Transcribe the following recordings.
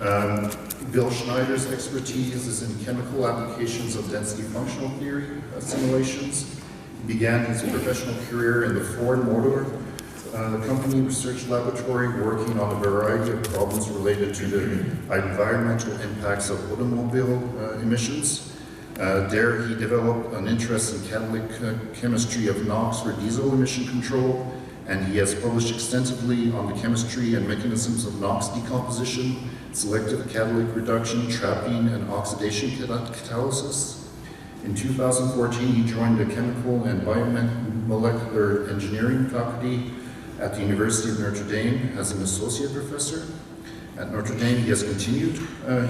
Bill Schneider's expertise is in chemical applications of density functional theory simulations. He began his professional career in the Ford Motor Company research laboratory, working on a variety of problems related to the environmental impacts of automobile emissions. There he developed an interest in catalytic chemistry of NOx for diesel emission control, and he has published extensively on the chemistry and mechanisms of NOx decomposition, selective catalytic reduction, trapping, and oxidation catalysis. In 2014, he joined the Chemical and Biomolecular Engineering faculty at the University of Notre Dame as an associate professor. At Notre Dame, he has continued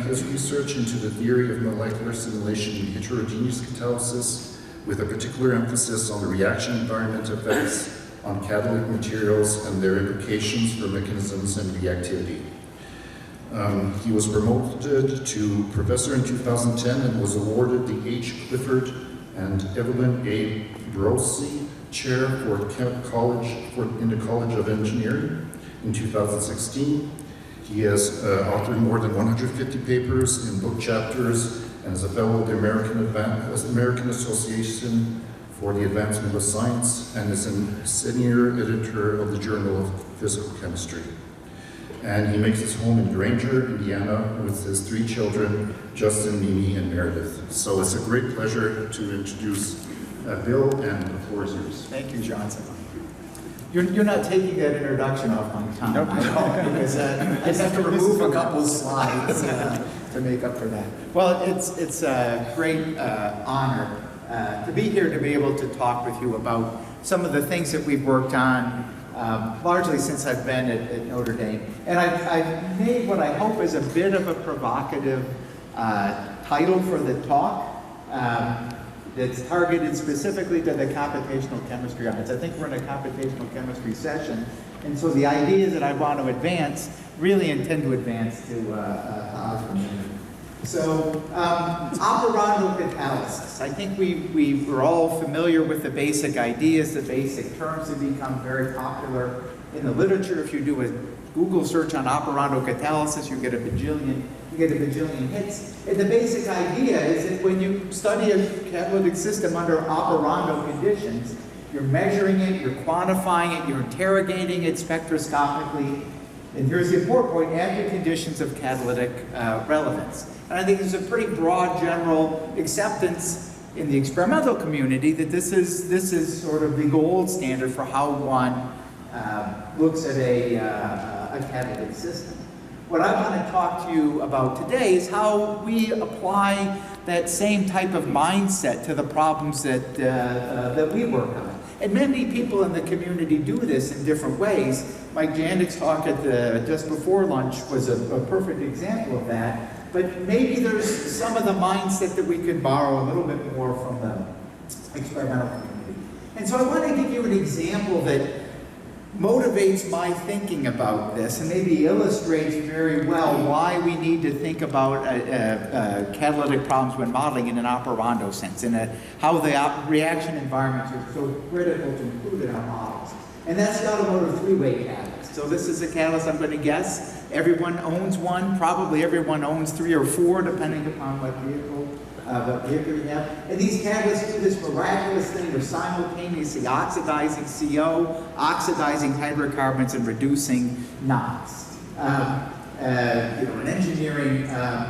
his research into the theory of molecular simulation in heterogeneous catalysis, with a particular emphasis on the reaction environment effects on catalytic materials and their implications for mechanisms and reactivity. He was promoted to professor in 2010 and was awarded the H. Clifford and Evelyn A. Brosi Chair in the College of Engineering in 2016. He has authored more than 150 papers in book chapters and is a fellow of the American Association for the Advancement of Science, and is a senior editor of the Journal of Physical Chemistry. And he makes his home in Granger, Indiana, with his 3 children, Justin, Mimi, and Meredith. So it's a great pleasure to introduce Bill, and the floor is yours. Thank you, Johnson. You're not taking that introduction off my time, nope. Because I just have to remove a couple slides to make up for that. Well, it's a great honor to be here, to be able to talk with you about some of the things that we've worked on largely since I've been at Notre Dame. And I've made what I hope is a bit of a provocative title for the talk that's targeted specifically to the computational chemistry audience. I think we're in a computational chemistry session, and so the ideas that I want to advance really intend to advance to our community. So, Operando catalysis. I think we're all familiar with the basic ideas, the basic terms that become very popular in the literature. If you do a Google search on Operando catalysis, you get a bajillion hits. And the basic idea is that when you study a catalytic system under Operando conditions, you're measuring it, you're quantifying it, you're interrogating it spectroscopically, and here's the important point, at the conditions of catalytic relevance. And I think there's a pretty broad general acceptance in the experimental community that this is sort of the gold standard for how one looks at a catalytic system. What I want to talk to you about today is how we apply that same type of mindset to the problems that we work on. And many people in the community do this in different ways. Mike Janek's talk at just before lunch was a perfect example of that. But maybe there's some of the mindset that we could borrow a little bit more from the experimental community. And so I want to give you an example that motivates my thinking about this and maybe illustrates very well why we need to think about catalytic problems when modeling in an operando sense, and how the reaction environments are so critical to include in our models. And that's the automotive three-way catalyst. So this is a catalyst I'm going to guess everyone owns one. Probably everyone owns 3 or 4, depending upon what vehicle you have. And these catalysts do this miraculous thing of simultaneously oxidizing CO, oxidizing hydrocarbons, and reducing NOx. An engineering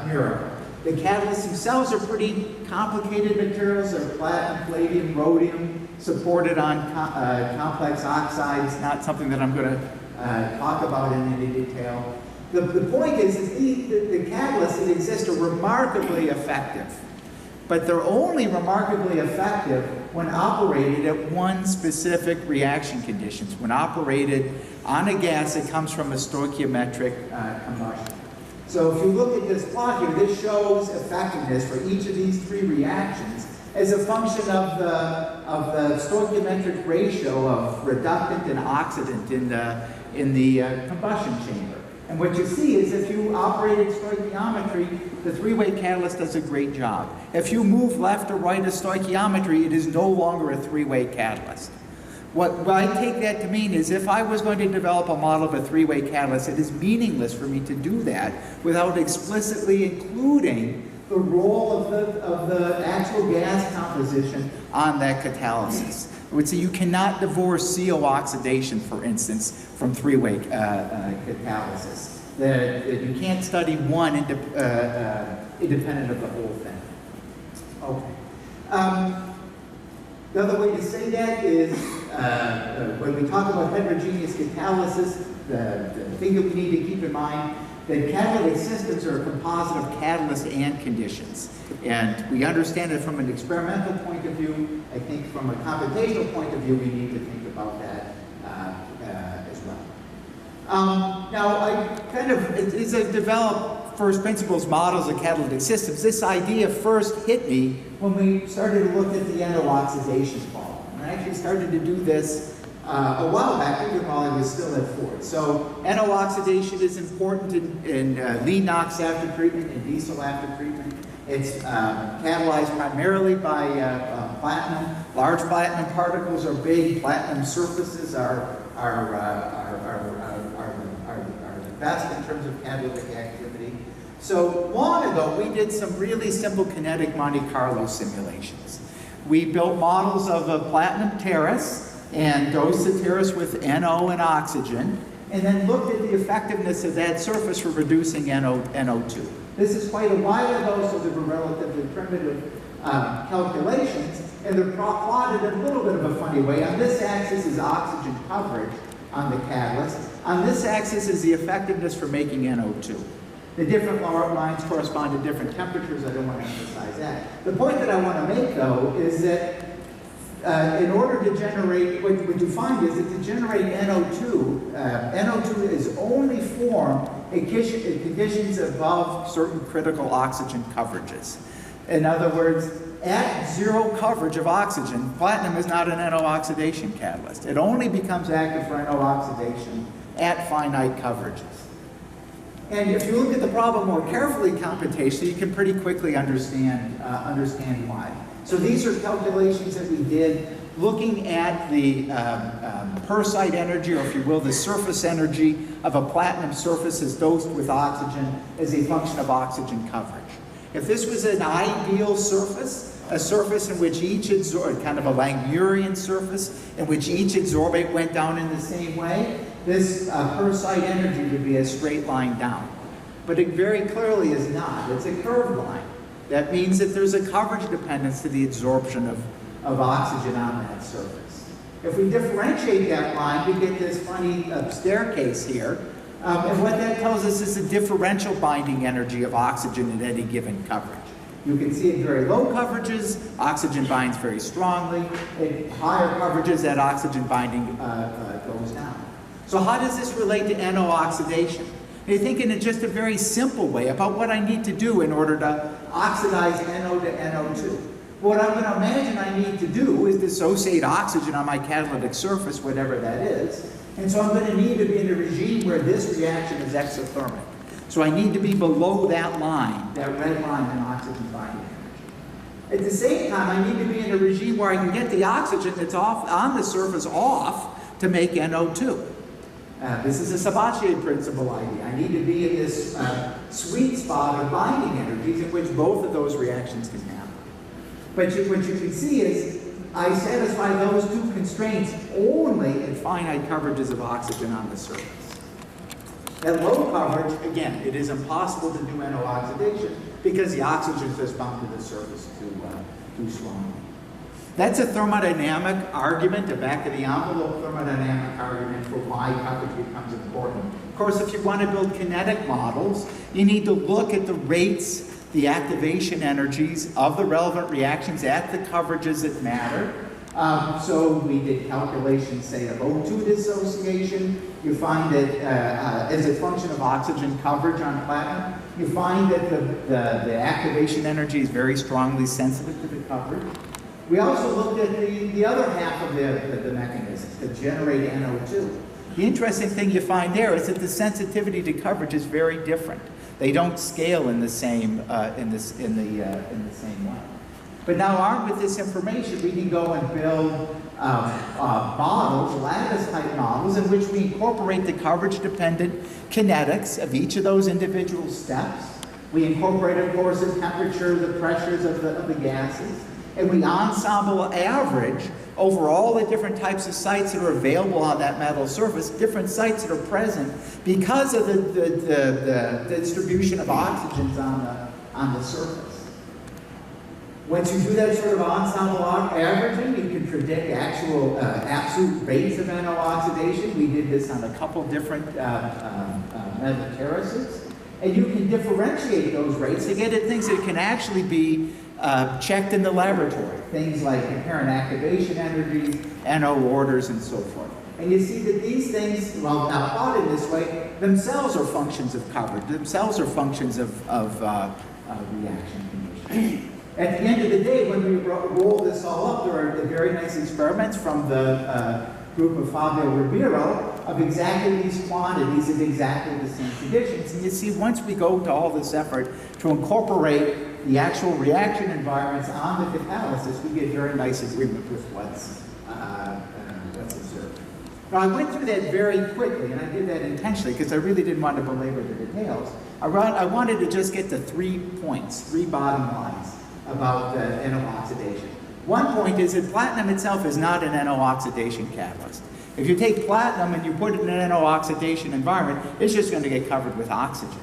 miracle. The catalysts themselves are pretty complicated materials. They're platinum, palladium, rhodium, supported on complex oxides. Not something that I'm going to talk about in any detail. The point is that the catalysts that exist are remarkably effective. But they're only remarkably effective when operated at one specific reaction conditions, when operated on a gas that comes from a stoichiometric combustion. So if you look at this plot here, this shows effectiveness for each of these 3 reactions as a function of the stoichiometric ratio of reductant and oxidant in the combustion chamber. And what you see is if you operate at stoichiometry, the 3-way catalyst does a great job. If you move left or right of stoichiometry, it is no longer a 3-way catalyst. What I take that to mean is if I was going to develop a model of a three-way catalyst, it is meaningless for me to do that without explicitly including the role of the actual gas composition on that catalysis. I would say you cannot divorce CO oxidation, for instance, from three-way catalysis. You can't study one independent of the whole thing. Okay. The other way to say that is when we talk about heterogeneous catalysis, the thing that we need to keep in mind that catalytic systems are a composite of catalyst and conditions. And we understand it from an experimental point of view. I think from a computational point of view, we need to think about that as well. Now, as I develop first principles models of catalytic systems, this idea first hit me when we started to look at the NO oxidation problem. And I actually started to do this a while back, even while I was still at Ford. So NO oxidation is important in lead NOx after treatment and diesel after treatment. It's catalyzed primarily by platinum. Large platinum particles are big. Platinum surfaces are the best in terms of catalytic activity. So long ago, we did some really simple kinetic Monte Carlo simulations. We built models of a platinum terrace and dosed the terrace with NO and oxygen, and then looked at the effectiveness of that surface for reducing NO2. This is quite a while ago, so they were relatively primitive calculations, and they're plotted in a little bit of a funny way. On this axis is oxygen coverage on the catalyst. On this axis is the effectiveness for making NO2. The different lines correspond to different temperatures. I don't want to emphasize that. The point that I want to make, though, is that in order to generate, what you find is that to generate NO2, NO2 is only formed in conditions above certain critical oxygen coverages. In other words, at zero coverage of oxygen, platinum is not an NO oxidation catalyst. It only becomes active for NO oxidation at finite coverages. And if you look at the problem more carefully computationally, you can pretty quickly understand why. So these are calculations that we did looking at the per site energy, or if you will, the surface energy of a platinum surface as dosed with oxygen as a function of oxygen coverage. If this was an ideal surface, a surface in which each kind of a Langmuirian surface, in which each adsorbate went down in the same way, this per site energy would be a straight line down. But it very clearly is not. It's a curved line. That means that there's a coverage dependence to the adsorption of oxygen on that surface. If we differentiate that line, we get this funny staircase here. And what that tells us is the differential binding energy of oxygen at any given coverage. You can see at very low coverages, oxygen binds very strongly. At higher coverages, that oxygen binding goes down. So how does this relate to NO oxidation? You're thinking in just a very simple way about what I need to do in order to oxidize NO to NO2. What I'm going to imagine I need to do is dissociate oxygen on my catalytic surface, whatever that is. And so I'm going to need to be in a regime where this reaction is exothermic. So I need to be below that line, that red line in oxygen binding energy. At the same time, I need to be in a regime where I can get the oxygen that's off on the surface off to make NO2. This is a Sabatier principle idea. I need to be in this sweet spot of binding energies in which both of those reactions can happen. But what you can see is I satisfy those two constraints only at finite coverages of oxygen on the surface. At low coverage, again, it is impossible to do NO oxidation because the oxygen is just bound to the surface too strongly. That's a thermodynamic argument, a back-of-the-envelope thermodynamic argument for why coverage becomes important. Of course, if you want to build kinetic models, you need to look at the rates, the activation energies of the relevant reactions at the coverages that matter. So we did calculations, say, of O2 dissociation. You find that as a function of oxygen coverage on platinum, you find that the activation energy is very strongly sensitive to the coverage. We also looked at the other half of the mechanism to generate NO2. The interesting thing you find there is that the sensitivity to coverage is very different. They don't scale in the same way. But now armed with this information, we can go and build models, lattice-type models, in which we incorporate the coverage-dependent kinetics of each of those individual steps. We incorporate, of course, the temperature, the pressures of the gases, and we ensemble average over all the different types of sites that are available on that metal surface, different sites that are present because of the distribution of oxygens on the surface. Once you do that sort of ensemble averaging, you can predict actual absolute rates of NO oxidation. We did this on a couple different metal terraces. And you can differentiate those rates to get at things that can actually be checked in the laboratory. Things like inherent activation energies, NO orders, and so forth. And you see that these things, well, now thought in this way, themselves are functions of coverage, themselves are functions of reaction conditions. At the end of the day, when we roll this all up, there are very nice experiments from the group of Fabio Ribeiro of exactly these quantities of exactly the same conditions. And you see, once we go to all this effort to incorporate the actual reaction environments on the catalysis, we get very nice agreement with what's observed. Now, I went through that very quickly, and I did that intentionally because I really didn't want to belabor the details. I wanted to just get to 3 points, 3 bottom lines about NO oxidation. One point is that platinum itself is not an NO oxidation catalyst. If you take platinum and you put it in an NO oxidation environment, it's just going to get covered with oxygen.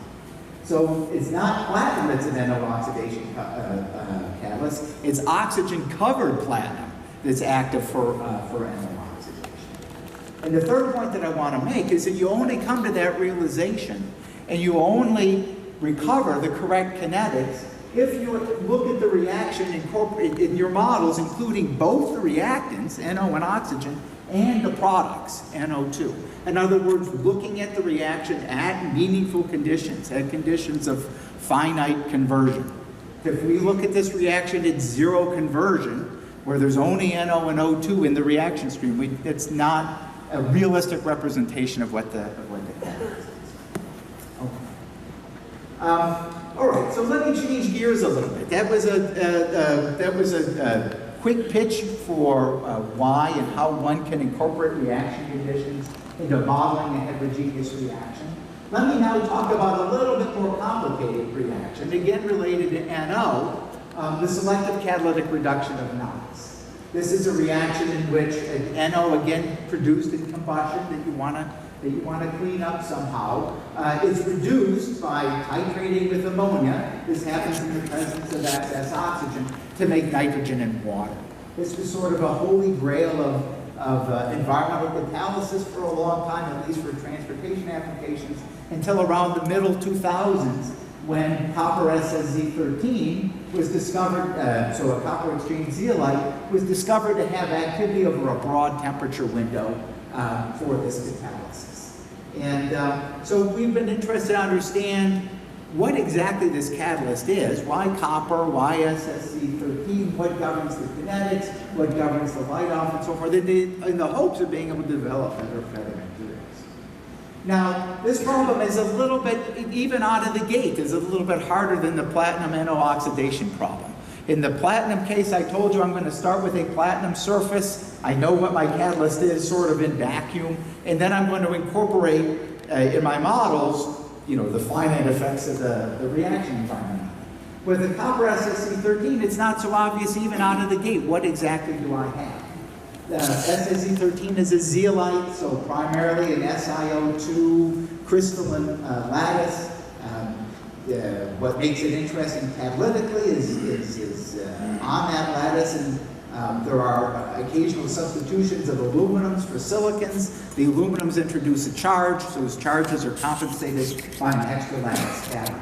So it's not platinum that's an NO oxidation catalyst, it's oxygen-covered platinum that's active for NO oxidation. And the third point that I want to make is that you only come to that realization and you only recover the correct kinetics if you look at the reaction in your models, including both the reactants, NO and oxygen, and the products, NO2. In other words, looking at the reaction at meaningful conditions, at conditions of finite conversion. If we look at this reaction at zero conversion, where there's only NO and O2 in the reaction stream, it's not a realistic representation of what the catalyst is. Okay. All right, so let me change gears a little bit. That was a quick pitch for why and how one can incorporate reaction conditions into modeling a heterogeneous reaction. Let me now talk about a little bit more complicated reaction, again related to NO, the selective catalytic reduction of NOx. This is a reaction in which an NO, again produced in combustion that you want to clean up somehow, is reduced by titrating with ammonia. This happens in the presence of excess oxygen to make nitrogen and water. This was sort of a holy grail of environmental catalysis for a long time, at least for transportation applications, until around the middle 2000s when copper SSZ13 was discovered, so a copper exchange zeolite, was discovered to have activity over a broad temperature window for this catalysis. And so we've been interested to understand what exactly this catalyst is, why copper, why SSZ13, what governs the kinetics, what governs the light-off, and so forth, in the hopes of being able to develop better materials. Now, this problem is a little bit, even out of the gate, is a little bit harder than the platinum NO oxidation problem. In the platinum case, I told you I'm going to start with a platinum surface. I know what my catalyst is, sort of in vacuum, and then I'm going to incorporate in my models, you know, the finite effects of the reaction environment. With the copper SSZ13, it's not so obvious even out of the gate. What exactly do I have? SSZ13 is a zeolite, so primarily an SiO2 crystalline lattice. What makes it interesting catalytically is on that lattice, and there are occasional substitutions of aluminums for silicons. The aluminums introduce a charge, so those charges are compensated by an extra lattice cation.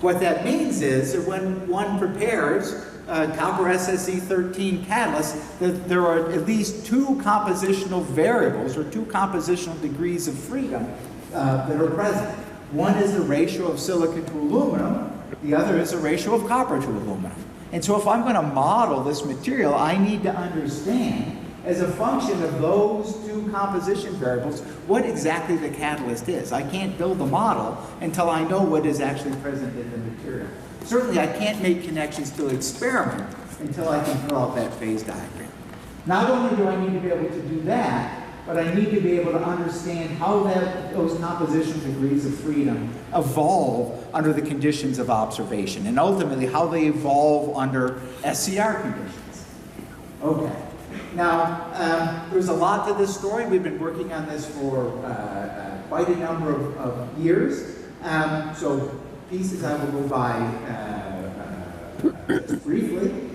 What that means is that when one prepares copper SSZ13 catalyst, that there are at least two compositional variables or two compositional degrees of freedom that are present. One is the ratio of silicon to aluminum, the other is the ratio of copper to aluminum. And so if I'm going to model this material, I need to understand as a function of those two composition variables what exactly the catalyst is. I can't build a model until I know what is actually present in the material. Certainly I can't make connections to the experiment until I can fill out that phase diagram. Not only do I need to be able to do that, but I need to be able to understand how those composition degrees of freedom evolve under the conditions of observation, and ultimately how they evolve under SCR conditions. Okay. Now, there's a lot to this story. We've been working on this for quite a number of years. So pieces I will go by just briefly.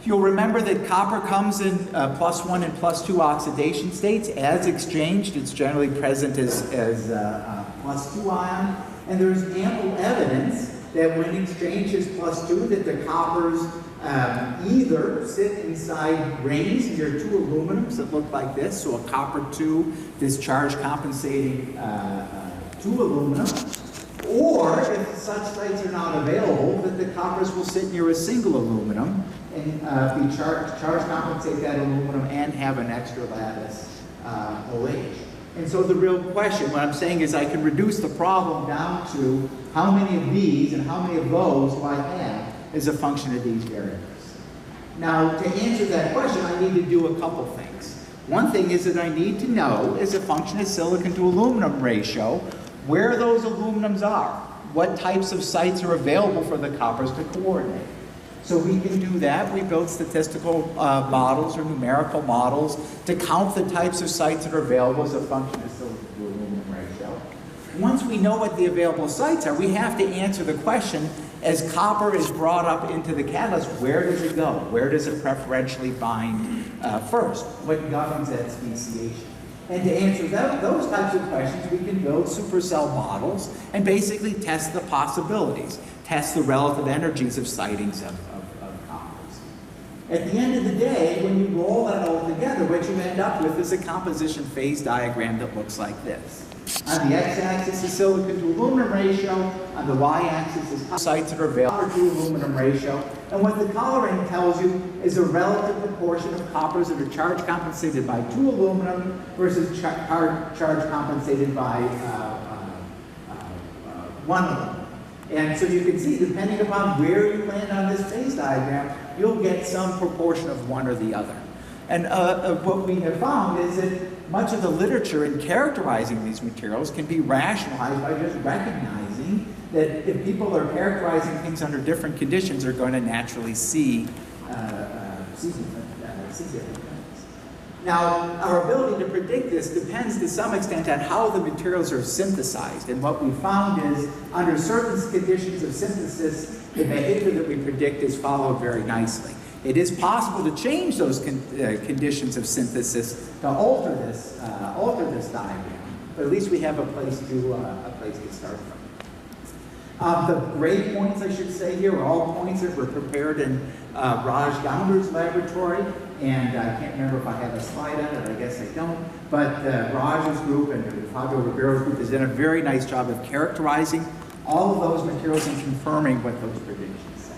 You'll remember that copper comes in +1 and +2 oxidation states. As exchanged, it's generally present as +2 ion. And there's ample evidence that when exchange is +2, that the coppers either sit inside rings near two aluminums that look like this, so a copper 2 discharge compensating 2 aluminum, or if such sites are not available, that the coppers will sit near a single aluminum and be charge compensate that aluminum and have an extra lattice OH. And so the real question, what I'm saying is I can reduce the problem down to how many of these and how many of those do I have as a function of these variables. Now, to answer that question, I need to do a couple things. One thing is that I need to know, as a function of silicon to aluminum ratio, where those aluminums are, what types of sites are available for the coppers to coordinate. So we can do that. We build statistical models or numerical models to count the types of sites that are available as a function of silicon to aluminum ratio. Once we know what the available sites are, we have to answer the question, as copper is brought up into the catalyst, where does it go? Where does it preferentially bind first? What governs that speciation? And to answer those types of questions, we can build supercell models and basically test the possibilities, test the relative energies of sightings of coppers. At the end of the day, when you roll that all together, what you end up with is a composition phase diagram that looks like this. On the x-axis is silicon to aluminum ratio, on the y-axis is sites that are available to aluminum ratio, and what the coloring tells you is a relative proportion of coppers that are charge compensated by 2 aluminum versus charge compensated by 1 aluminum. And so you can see, depending upon where you land on this phase diagram, you'll get some proportion of one or the other. And what we have found is that much of the literature in characterizing these materials can be rationalized by just recognizing that if people are characterizing things under different conditions, they're going to naturally see different things. Now, our ability to predict this depends to some extent on how the materials are synthesized. And what we found is, under certain conditions of synthesis, the behavior that we predict is followed very nicely. It is possible to change those conditions of synthesis to alter this diagram, but at least we have a place to start from. The gray points, I should say here, are all points that were prepared in Raj Gounder's laboratory, and I can't remember if I have a slide on it, I guess I don't, but Raj's group and Fabio Ribero's group has done a very nice job of characterizing all of those materials and confirming what those predictions say.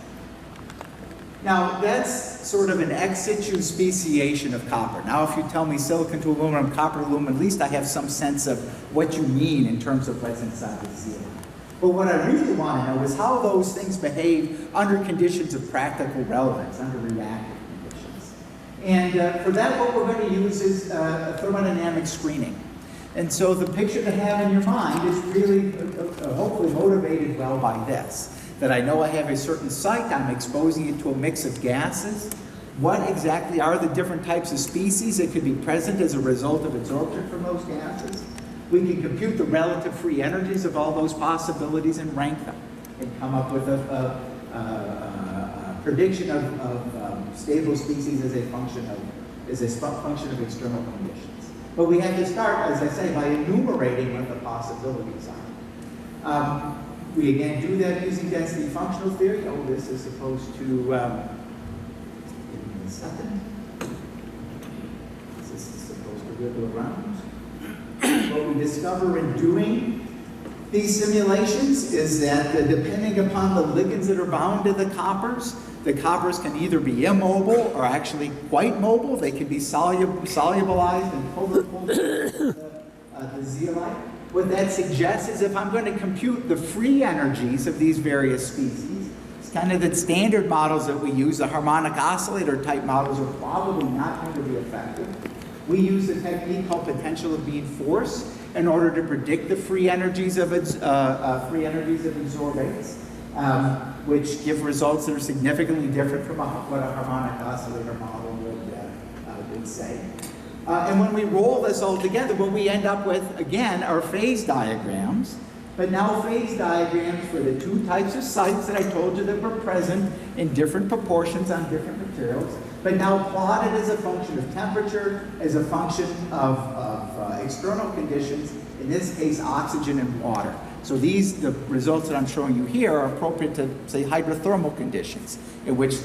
Now, that's sort of an ex situ speciation of copper. Now, if you tell me silicon to aluminum, copper to aluminum, at least I have some sense of what you mean in terms of what's inside the sealant. But what I really want to know is how those things behave under conditions of practical relevance, under reactive conditions. And for that, what we're going to use is thermodynamic screening. And so the picture to have in your mind is really hopefully motivated well by this. That I know I have a certain site, I'm exposing it to a mix of gases. What exactly are the different types of species that could be present as a result of absorption from those gases? We can compute the relative free energies of all those possibilities and rank them and come up with a prediction of stable species as a function of external conditions. But we have to start, as I say, by enumerating what the possibilities are. We again do that using density functional theory. Oh, this is supposed to, give me a second. This is supposed to wiggle around. What we discover in doing these simulations is that depending upon the ligands that are bound to the coppers can either be immobile or actually quite mobile. They can be solubilized and pulled the zeolite. What that suggests is if I'm going to compute the free energies of these various species, it's kind of the standard models that we use, the harmonic oscillator type models are probably not going to be effective. We use a technique called potential of beam force in order to predict the free energies of absorbates, which give results that are significantly different from what a harmonic oscillator model would say. And when we roll this all together, what we end up with, again, are phase diagrams, but now phase diagrams for the two types of sites that I told you that were present in different proportions on different materials, but now plotted as a function of temperature, as a function of external conditions, in this case, oxygen and water. So the results that I'm showing you here are appropriate to, say, hydrothermal conditions, in which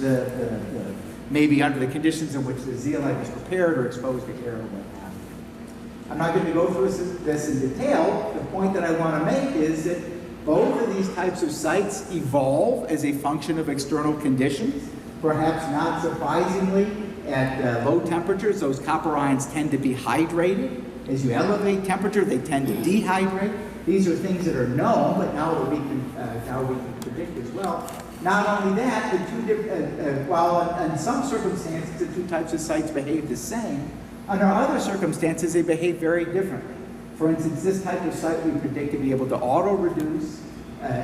maybe under the conditions in which the zeolite is prepared or exposed to air or what have you. I'm not going to go through this in detail. The point that I want to make is that both of these types of sites evolve as a function of external conditions. Perhaps not surprisingly, at low temperatures, those copper ions tend to be hydrated. As you elevate temperature, they tend to dehydrate. These are things that are known, but now we can predict as well. Not only that, while in some circumstances the two types of sites behave the same, under other circumstances they behave very differently. For instance, this type of site we predict to be able to auto-reduce,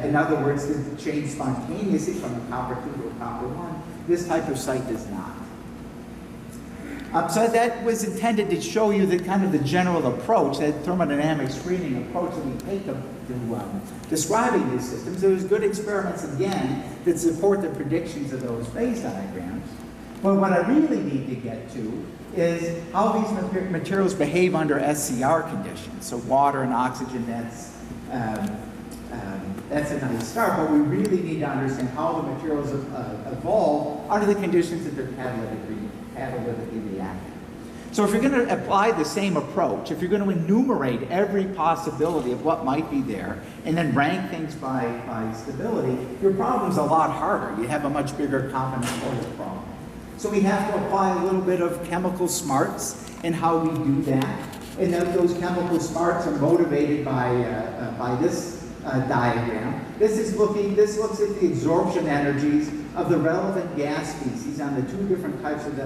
in other words, to change spontaneously from a copper 2 to a copper 1. This type of site does not. So that was intended to show you the kind of the general approach, that thermodynamic screening approach that we take to describing these systems. There's good experiments, again, that support the predictions of those phase diagrams. But what I really need to get to is how these materials behave under SCR conditions. So water and oxygen, that's a nice start, but we really need to understand how the materials evolve under the conditions that they're catalytically reactive. So if you're going to apply the same approach, if you're going to enumerate every possibility of what might be there, and then rank things by stability, your problem's a lot harder. You have a much bigger combinatorial problem. So we have to apply a little bit of chemical smarts in how we do that. And those chemical smarts are motivated by this diagram. This looks at the absorption energies of the relevant gas species on the two different types of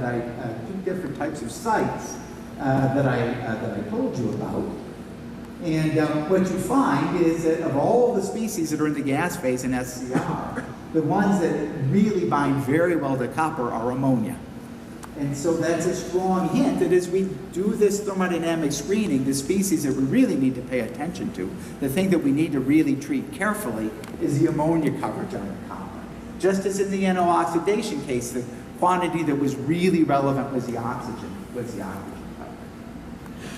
sites that I told you about. And what you find is that of all the species that are in the gas phase in SCR, the ones that really bind very well to copper are ammonia. And so that's a strong hint that as we do this thermodynamic screening, the species that we really need to pay attention to, the thing that we need to really treat carefully is the ammonia coverage on the copper. Just as in the NO oxidation case, the quantity that was really relevant was the oxygen coverage.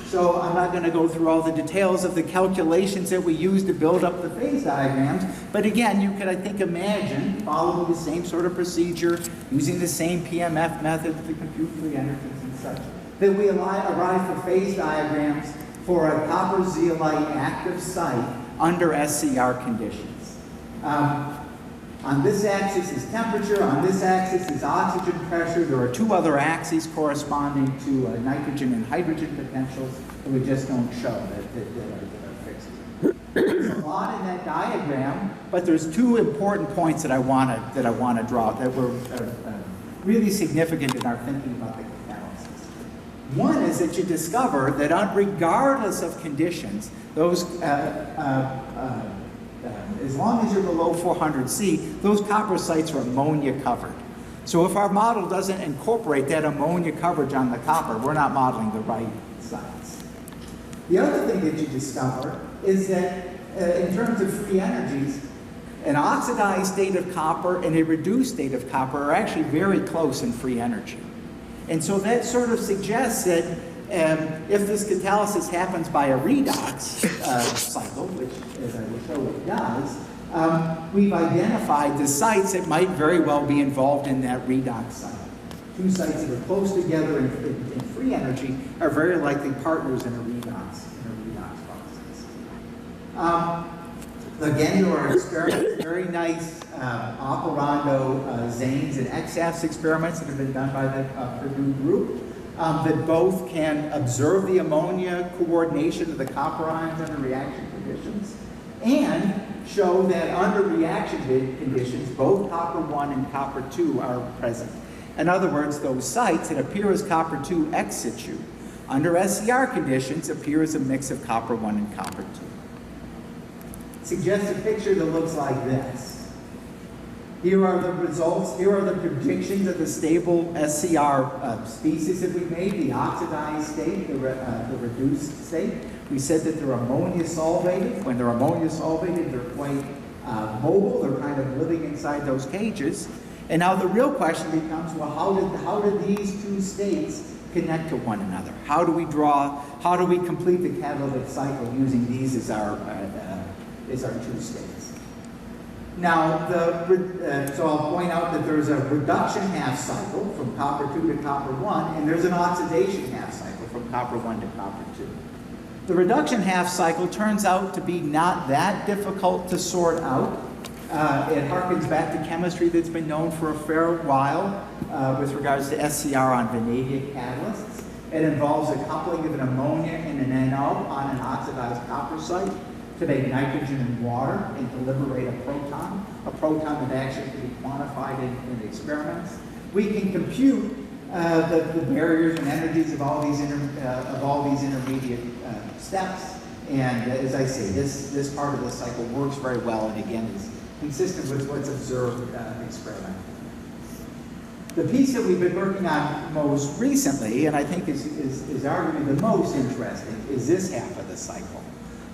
So I'm not going to go through all the details of the calculations that we use to build up the phase diagrams, but again, you could, I think, imagine following the same sort of procedure, using the same PMF method to compute free energies and such, that we arrive for phase diagrams for a copper zeolite active site under SCR conditions. On this axis is temperature, on this axis is oxygen pressure. There are two other axes corresponding to nitrogen and hydrogen potentials that we just don't show that are fixed. There's a lot in that diagram, but there's two important points that I want to draw that were really significant in our thinking about the catalysis. One is that you discover that regardless of conditions, those as long as you're below 400 C, those copper sites are ammonia covered. So if our model doesn't incorporate that ammonia coverage on the copper, we're not modeling the right sites. The other thing that you discover is that in terms of free energies, an oxidized state of copper and a reduced state of copper are actually very close in free energy. And so that sort of suggests that if this catalysis happens by a redox cycle, which, as I will show it does, we've identified the sites that might very well be involved in that redox cycle. Two sites that are close together in free energy are very likely partners in a redox process. Again, there are experiments, very nice Operando Zanes and XAFs experiments that have been done by the Purdue group that both can observe the ammonia coordination of the copper ions under reaction conditions and show that under reaction conditions, both copper 1 and copper 2 are present. In other words, those sites that appear as copper 2 ex situ under SCR conditions appear as a mix of copper 1 and copper 2. Suggests a picture that looks like this. Here are the results, here are the predictions of the stable SCR species that we made, the oxidized state, the reduced state. We said that they're ammonia solvated. When they're ammonia solvated, they're quite mobile, they're kind of living inside those cages. And now the real question becomes, well, how did these two states connect to one another? How do we complete the catalytic cycle using these as our two states? Now, so I'll point out that there's a reduction half cycle from copper 2 to copper 1, and there's an oxidation half cycle from copper 1 to copper 2. The reduction half cycle turns out to be not that difficult to sort out. It harkens back to chemistry that's been known for a fair while with regards to SCR on vanadium catalysts. It involves a coupling of an ammonia and an NO on an oxidized copper site to make nitrogen and water and to liberate a proton that actually can be quantified in experiments. We can compute the barriers and energies of all these intermediate steps. And as I say, this part of the cycle works very well, and again is consistent with what's observed experimentally. The piece that we've been working on most recently, and I think is arguably the most interesting, is this half of the cycle.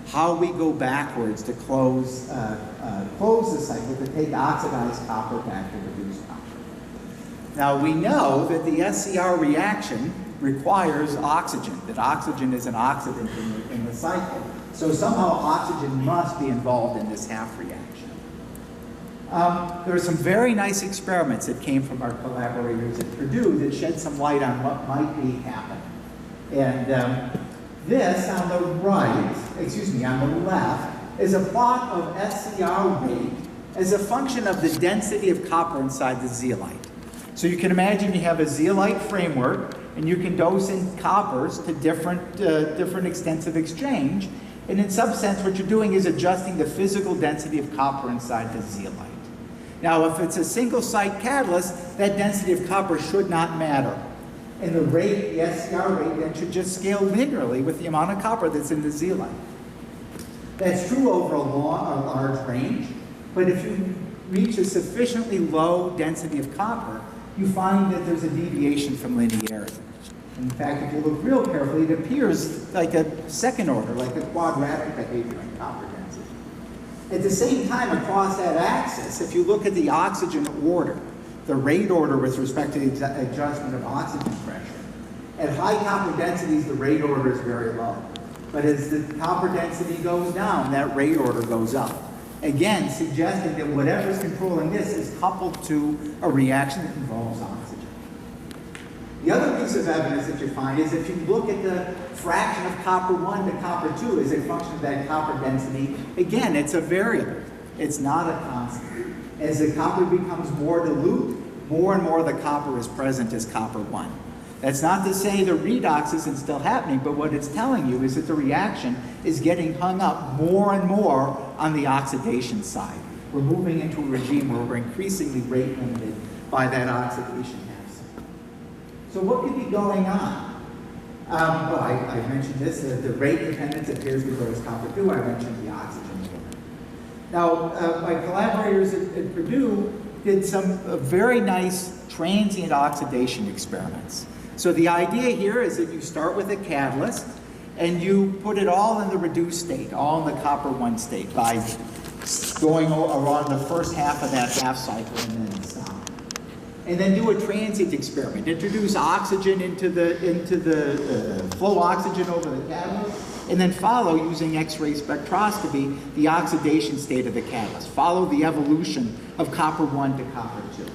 How we go backwards to close the cycle to take oxidized copper back to reduced copper. Now we know that the SCR reaction requires oxygen, that oxygen is an oxidant in the cycle. So somehow oxygen must be involved in this half reaction. There are some very nice experiments that came from our collaborators at Purdue that shed some light on what might be happening. And this on the right, on the left, is a plot of SCR rate as a function of the density of copper inside the zeolite. So you can imagine you have a zeolite framework, and you can dose in coppers to different extents of exchange. And in some sense, what you're doing is adjusting the physical density of copper inside the zeolite. Now, if it's a single site catalyst, that density of copper should not matter. And the rate, the SCR rate, then should just scale linearly with the amount of copper that's in the zeolite. That's true over a large range, but if you reach a sufficiently low density of copper, you find that there's a deviation from linearity. In fact, if you look real carefully, it appears like a second order, like a quadratic behavior in copper density. At the same time, across that axis, if you look at the oxygen order, the rate order with respect to the adjustment of oxygen pressure, at high copper densities, the rate order is very low. But as the copper density goes down, that rate order goes up. Again, suggesting that whatever's controlling this is coupled to a reaction that involves oxygen. The other piece of evidence that you find is if you look at the fraction of copper 1 to copper 2 as a function of that copper density, again, it's a variable. It's not a constant. As the copper becomes more dilute, more and more of the copper is present as copper 1. That's not to say the redox isn't still happening, but what it's telling you is that the reaction is getting hung up more and more on the oxidation side. We're moving into a regime where we're increasingly rate limited by that oxidation half cycle. So what could be going on? Well, I mentioned this, the rate dependence appears to go as copper 2. I mentioned the oxygen. Now, my collaborators at Purdue did some very nice transient oxidation experiments. So the idea here is that you start with a catalyst and you put it all in the reduced state, all in the copper 1 state by going around the first half of that half cycle and then stop. And then do a transient experiment. Introduce oxygen into the flow oxygen over the catalyst, and then follow, using X-ray spectroscopy, the oxidation state of the catalyst. Follow the evolution of copper 1 to copper 2.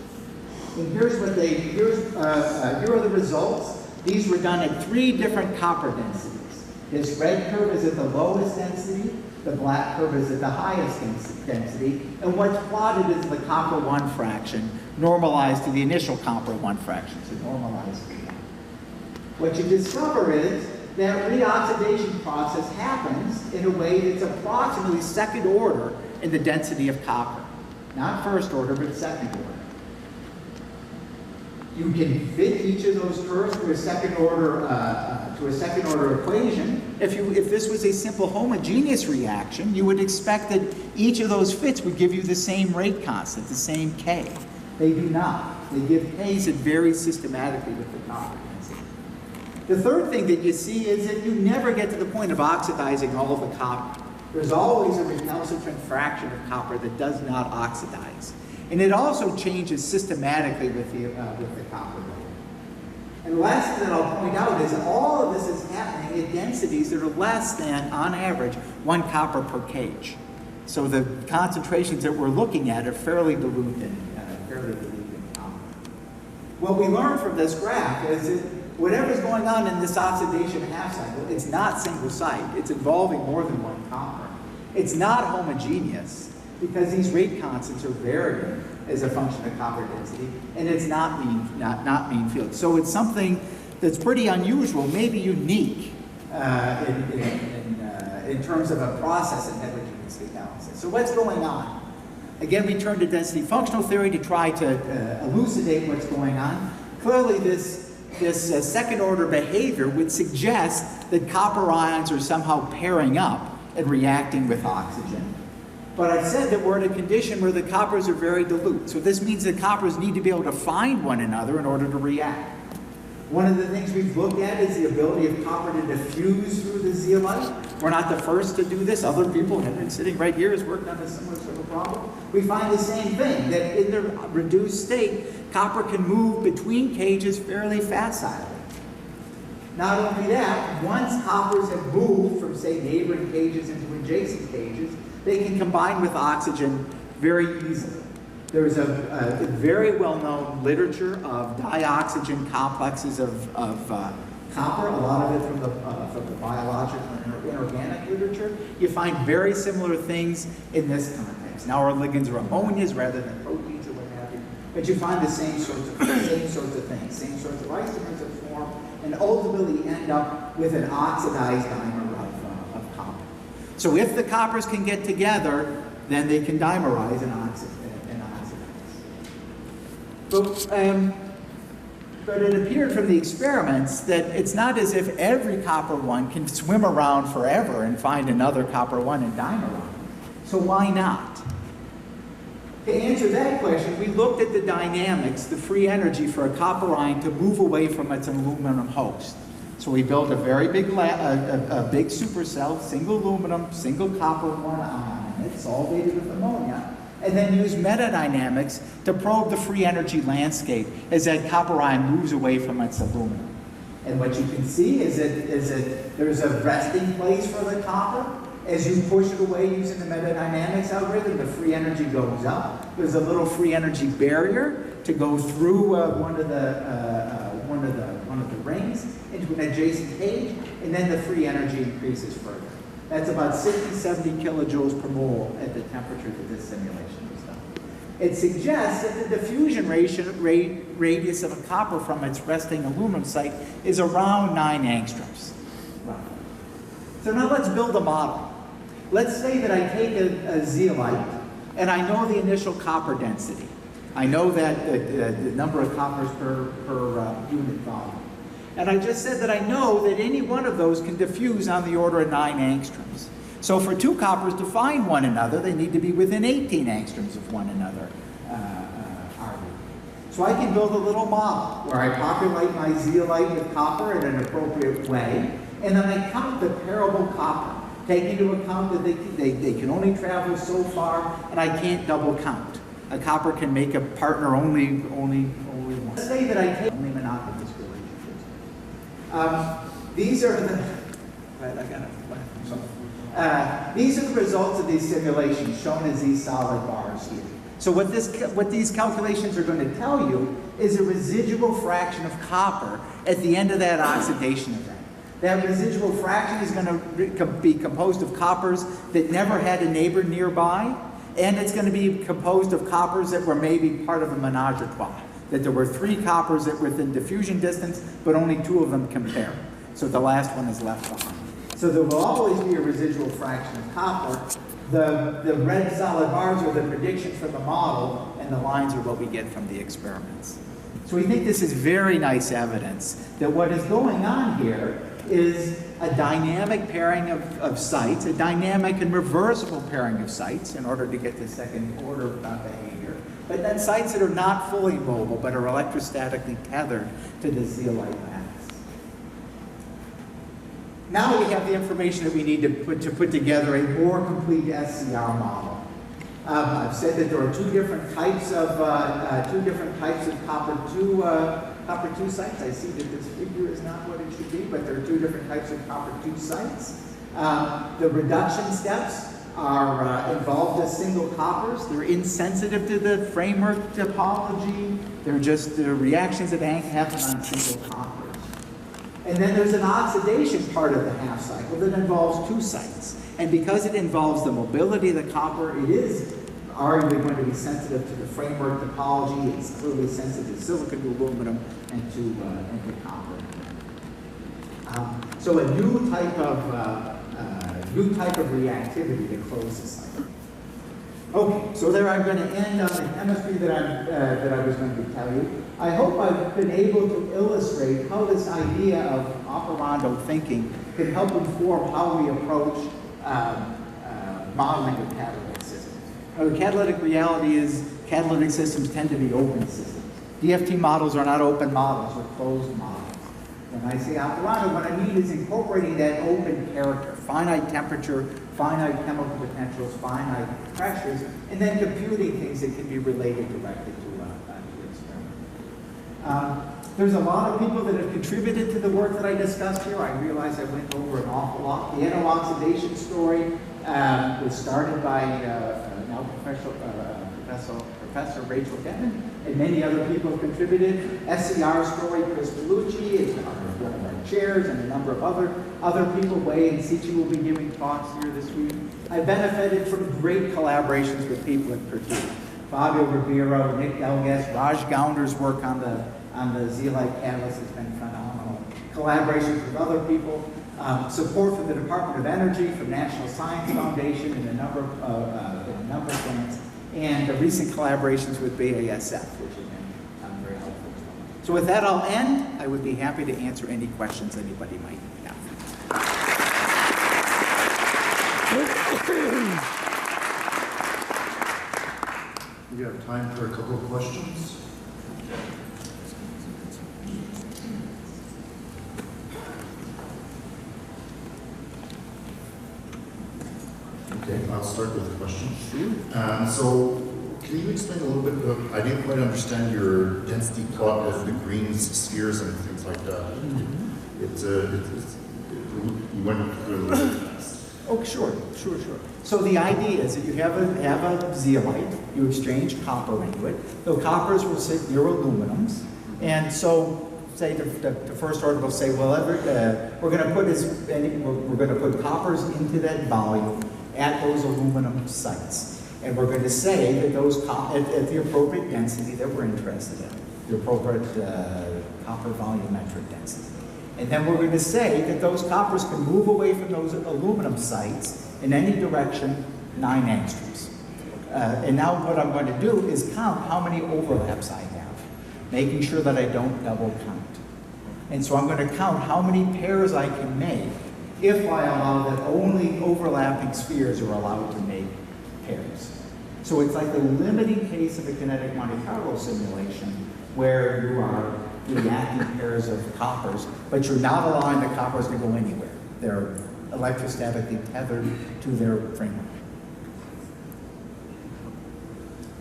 And here are the results. These were done at 3 different copper densities. This red curve is at the lowest density. The black curve is at the highest density, and what's plotted is the copper 1 fraction normalized to the initial copper 1 fraction, so normalized to that. What you discover is that reoxidation process happens in a way that's approximately second order in the density of copper. Not first order, but second order. You can fit each of those curves to a second order equation. If this was a simple homogeneous reaction, you would expect that each of those fits would give you the same rate constant, the same K. They do not. They give Ks that vary systematically with the copper density. The third thing that you see is that you never get to the point of oxidizing all of the copper. There's always a recalcitrant fraction of copper that does not oxidize. And it also changes systematically with the copper layer. And the last thing that I'll point out is all of this is happening at densities that are less than, on average, 1 copper per kg. So the concentrations that we're looking at are fairly dilute in copper. What we learned from this graph is that whatever's going on in this oxidation half cycle, it's not single site. It's involving more than 1 copper. It's not homogeneous, because these rate constants are varying as a function of copper density, and it's not mean field. So it's something that's pretty unusual, maybe unique in terms of a process in heterogeneous catalysis. So what's going on? Again, we turn to density functional theory to try to elucidate what's going on. Clearly, this second order behavior would suggest that copper ions are somehow pairing up and reacting with oxygen. But I said that we're in a condition where the coppers are very dilute. So this means that coppers need to be able to find one another in order to react. One of the things we've looked at is the ability of copper to diffuse through the zeolite. We're not the first to do this. Other people, Henry sitting right here, has worked on a similar sort of problem. We find the same thing, that in the reduced state, copper can move between cages fairly facilely. Not only that, once coppers have moved from, say, neighboring cages into adjacent cages, they can combine with oxygen very easily. There's a very well-known literature of dioxygen complexes of copper, a lot of it from the biological and inorganic literature. You find very similar things in this context. Now our ligands are ammonias rather than proteins or what have you, but you find the same sorts of things, same sorts of isomers that form, and ultimately end up with an oxidized dimer of copper. So if the coppers can get together, then they can dimerize and oxidize. But it appeared from the experiments that it's not as if every copper 1 can swim around forever and find another copper 1 and dimerize. So why not? To answer that question, we looked at the dynamics, the free energy for a copper ion to move away from its aluminum host. So we built a very big, big supercell, single aluminum, single copper 1 ion, and it's solvated with ammonia, and then use metadynamics to probe the free energy landscape as that copper ion moves away from its aluminum. And what you can see is that there's a resting place for the copper. As you push it away using the metadynamics algorithm, the free energy goes up. There's a little free energy barrier to go through one of the rings into an adjacent cage, and then the free energy increases further. That's about 60-70 kilojoules per mole at the temperature that this simulation was done. It suggests that the diffusion radius of a copper from its resting aluminum site is around 9 angstroms. So now let's build a model. Let's say that I take a zeolite, and I know the initial copper density. I know that the number of coppers per unit volume. And I just said that I know that any one of those can diffuse on the order of 9 angstroms. So for 2 coppers to find one another, they need to be within 18 angstroms of one another. So I can build a little model where I populate my zeolite with copper in an appropriate way, and then I count the pairable copper, taking into account that they can only travel so far, and I can't double count. A copper can make a partner only one. Let's say that I take only monogamous relationships. These are the these are the results of these simulations, shown as these solid bars here. So what these calculations are going to tell you is a residual fraction of copper at the end of that oxidation event. That residual fraction is going to be composed of coppers that never had a neighbor nearby, and it's going to be composed of coppers that were maybe part of a menage a trois. That there were 3 coppers that were within diffusion distance, but only 2 of them compare. So the last one is left behind. So there will always be a residual fraction of copper. The red solid bars are the predictions from the model, and the lines are what we get from the experiments. So we think this is very nice evidence that what is going on here is a dynamic pairing of sites, a dynamic and reversible pairing of sites in order to get to second order behavior, but then sites that are not fully mobile but are electrostatically tethered to the zeolite lattice. Now we have the information that we need to put together a more complete SCR model. I've said that there are 2 different types of copper 2 sites. I see that this figure is not what it should be, but there are 2 different types of copper 2 sites. The reduction steps are involved as single coppers. They're insensitive to the framework topology. They're just the reactions that happen on single coppers. And then there's an oxidation part of the half cycle that involves 2 sites. And because it involves the mobility of the copper, it is arguably going to be sensitive to the framework topology. It's clearly sensitive to silicon, to aluminum, and to copper. So a new type of reactivity to close the cycle. Okay, so there I'm going to end on the chemistry that I was going to tell you. I hope I've been able to illustrate how this idea of operando thinking can help inform how we approach modeling of catalytic systems. The catalytic reality is catalytic systems tend to be open systems. DFT models are not open models, they're closed models. When I say operando, what I mean is incorporating that open character, finite temperature, finite chemical potentials, finite pressures, and then computing things that can be related directly to experiment. There's a lot of people that have contributed to the work that I discussed here. I realize I went over an awful lot. The N-O-oxidation story was started by now Professor Rachel Denman, and many other people have contributed. SCR story, Chris Bellucci, is one of our chairs, and a number of other people. Wei and Sichi will be giving talks here this week. I benefited from great collaborations with people at Purdue. Fabio Ribeiro, Nick Elgas, Raj Gounder's work on the zeolite catalyst has been phenomenal. Collaborations with other people, support from the Department of Energy, from National Science Foundation, and a number of grants, and recent collaborations with BASF, which has been very helpful. So with that, I'll end. I would be happy to answer any questions anybody might have. We have time for a couple of questions. Okay, I'll start with a question. So, can you explain a little bit of, I didn't quite understand your density plot with the green spheres and things like that. You went through a little bit fast. Oh, sure. So the idea is that you have a zeolite, you exchange copper into it. The coppers will sit near aluminums, and so say the first order will say, well, we're going to put coppers into that volume at those aluminum sites, and we're going to say that those at the appropriate density that we're interested in, the appropriate copper volumetric density. And then we're going to say that those coppers can move away from those aluminum sites in any direction 9 angstroms. And now what I'm going to do is count how many overlaps I have, making sure that I don't double count. And so I'm going to count how many pairs I can make if I allow that only overlapping spheres are allowed to make pairs. So it's like the limiting case of a kinetic Monte Carlo simulation where you are reacting pairs of coppers, but you're not allowing the coppers to go anywhere. They're electrostatically tethered to their framework.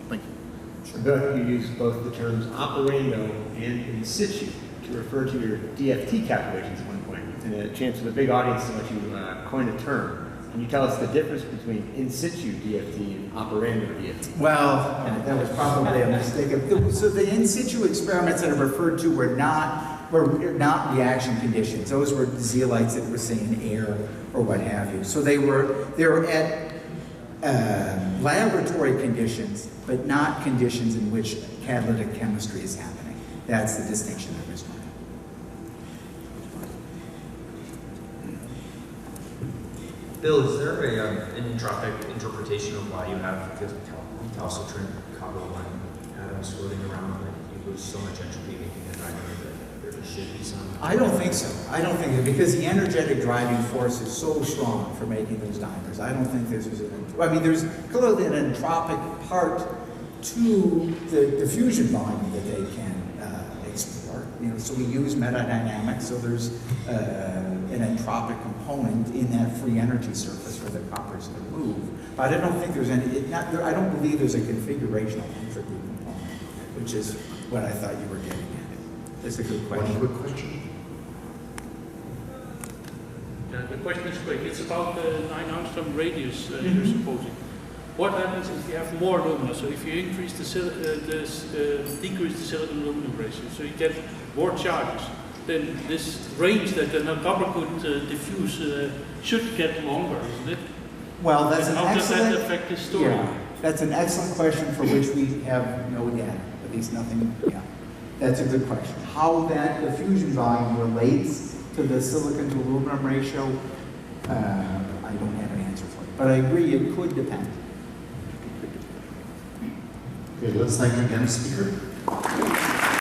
Thank you. So you use both the terms operando and in situ to refer to your DFT calculations at one point. And a chance for the big audience to let you coin a term. Can you tell us the difference between in situ DFT and operando DFT? Well, that was probably a mistake. So the in situ experiments that are referred to were not were not reaction conditions. Those were zeolites that were saying air or what have you. So they were at laboratory conditions, but not conditions in which catalytic chemistry is happening. That's the distinction I was making. Bill, is there an entropic interpretation of why you have the calcitrant copper line atoms floating around that you lose so much entropy making a dimer that there just should be some? I don't think so. I don't think so, because the energetic driving force is so strong for making those dimers. I don't think there's there's clearly an entropic part to the diffusion volume that they can explore. So we use metadynamics, so there's an entropic component in that free energy surface for the coppers to move. But I don't think there's any. I don't believe there's a configurational entropy component, which is what I thought you were getting at. That's a good question. One quick question. The question is quick. It's about the 9 angstrom radius you're supposing. What happens if you have more alumina? So if you increase decrease the silicon aluminum ratio, so you get more charges, then this range that the copper could diffuse should get longer, isn't it? Well, that's an how does that excellent. affect the story? Yeah, that's an excellent question for which we have no data, at least nothing. Yeah, that's a good question. How that diffusion volume relates to the silicon to aluminum ratio, I don't have an answer for you, but I agree it could depend. Okay, let's thank again, speaker.